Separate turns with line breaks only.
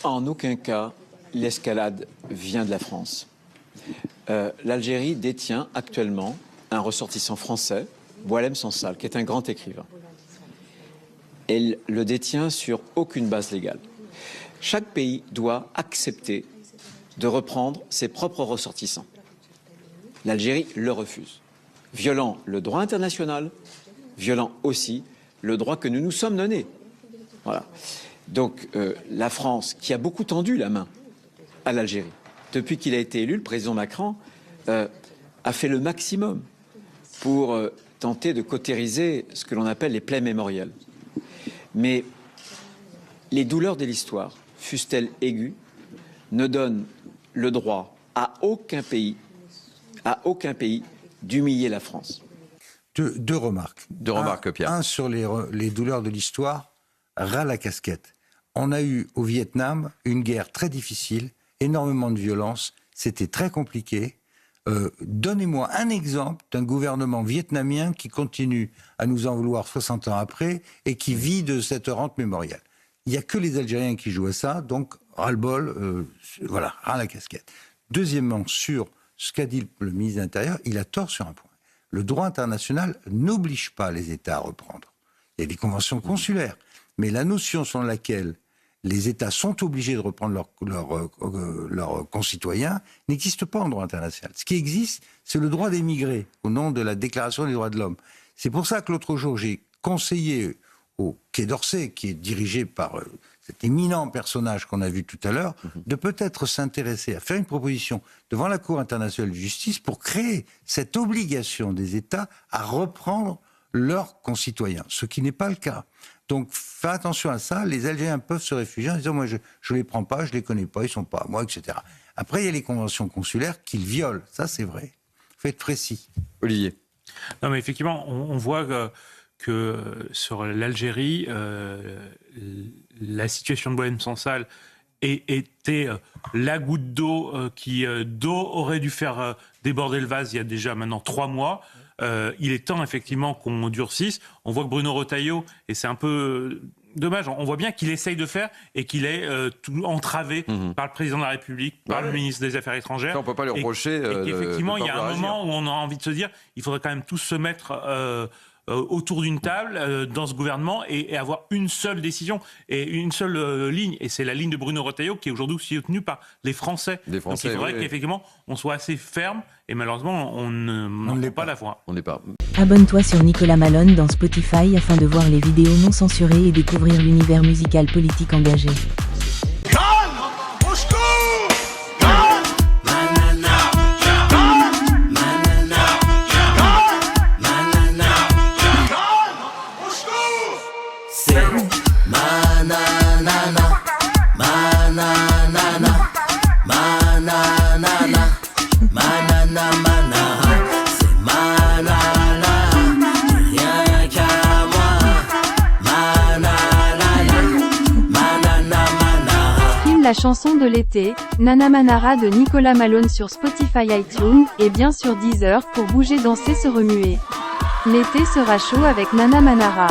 En aucun cas, l'escalade vient de la France. L'Algérie détient actuellement un ressortissant français, Boualem Sansal, qui est un grand écrivain. Elle le détient sur aucune base légale. Chaque pays doit accepter de reprendre ses propres ressortissants. L'Algérie le refuse, violant le droit international, violant aussi le droit que nous nous sommes donnés. Voilà. Donc la France, qui a beaucoup tendu la main à l'Algérie, depuis qu'il a été élu, le président Macron a fait le maximum pour tenter de cautériser ce que l'on appelle les plaies mémorielles. Mais les douleurs de l'histoire, fussent-elles aiguës, ne donnent le droit à aucun pays d'humilier la France.
Deux remarques.
Deux remarques, Pierre.
Un sur les douleurs de l'histoire, ras la casquette. On a eu au Vietnam une guerre très difficile, énormément de violence, c'était très compliqué. Donnez-moi un exemple d'un gouvernement vietnamien qui continue à nous en vouloir 60 ans après et qui vit de cette rente mémoriale. Il n'y a que les Algériens qui jouent à ça, donc ras-le-bol, voilà, ras la casquette. Deuxièmement, sur ce qu'a dit le ministre de l'Intérieur, il a tort sur un point. Le droit international n'oblige pas les États à reprendre. Il y a des conventions consulaires, mais la notion selon laquelle les États sont obligés de reprendre leurs concitoyens n'existe pas en droit international. Ce qui existe, c'est le droit d'émigrer, au nom de la Déclaration des droits de l'homme. C'est pour ça que l'autre jour, j'ai conseillé au Quai d'Orsay, qui est dirigé par cet éminent personnage qu'on a vu tout à l'heure, de peut-être s'intéresser à faire une proposition devant la Cour internationale de justice pour créer cette obligation des États à reprendre leurs concitoyens, ce qui n'est pas le cas. Donc, faites attention à ça. Les Algériens peuvent se réfugier en disant « moi, je ne les prends pas, je ne les connais pas, ils ne sont pas à moi, etc. » Après, il y a les conventions consulaires qu'ils violent. Ça, c'est vrai. Faites précis.
Olivier.
Non, mais effectivement, on voit que sur l'Algérie, la situation de Boualem Sansal était la goutte d'eau qui aurait dû faire déborder le vase il y a déjà maintenant 3 mois. Il est temps effectivement qu'on durcisse. On voit que Bruno Retailleau, et c'est un peu dommage, on voit bien qu'il essaye de faire et qu'il est tout entravé par le président de la République, par le ministre des Affaires étrangères.
Ça, on ne peut pas lui reprocher.
Et qu'effectivement, il y a un moment où on a envie de se dire il faudrait quand même tous se mettre autour d'une table dans ce gouvernement et avoir une seule décision et une seule ligne. Et c'est la ligne de Bruno Retailleau qui est aujourd'hui aussi soutenue par les Français. Donc il faudrait qu'effectivement on soit assez ferme et malheureusement on ne peut pas la voir.
On n'est pas.
Abonne-toi sur Nicolas Malone dans Spotify afin de voir les vidéos non censurées et découvrir l'univers musical politique engagé.
La chanson de l'été, Nana Manara de Nicolas Malone sur Spotify, iTunes, et bien sûr Deezer pour bouger, danser, se remuer. L'été sera chaud avec Nana Manara.